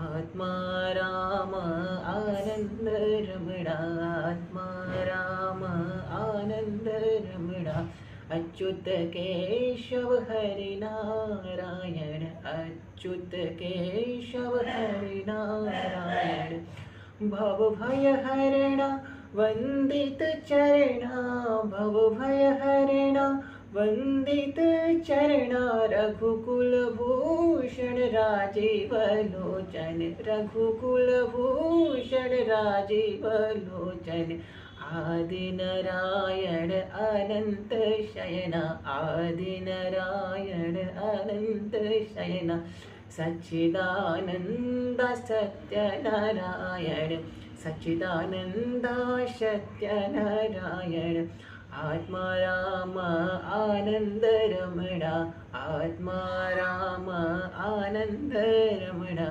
आत्मा राम आनंद रमणा, आत्मा राम आनंद रमणा। अच्युत केशव हरि नारायण, अच्युत केशव हरि नारायण। भव भय हरणा वंदित चरणा, भव भय हरणा वंदित चरणा। रघुकुल भूषण राजीव लोचन, रघुकुल भूषण राजीव लोचन। आदि नारायण अनंत शयना, आदि नारायण अनंत शयना। सच्चिदानंद सत्यनारायण, सच्चिदानंद सत्यनारायण। आत्मा राम आनंद रमणा, आत्मा राम आनंद रमणा।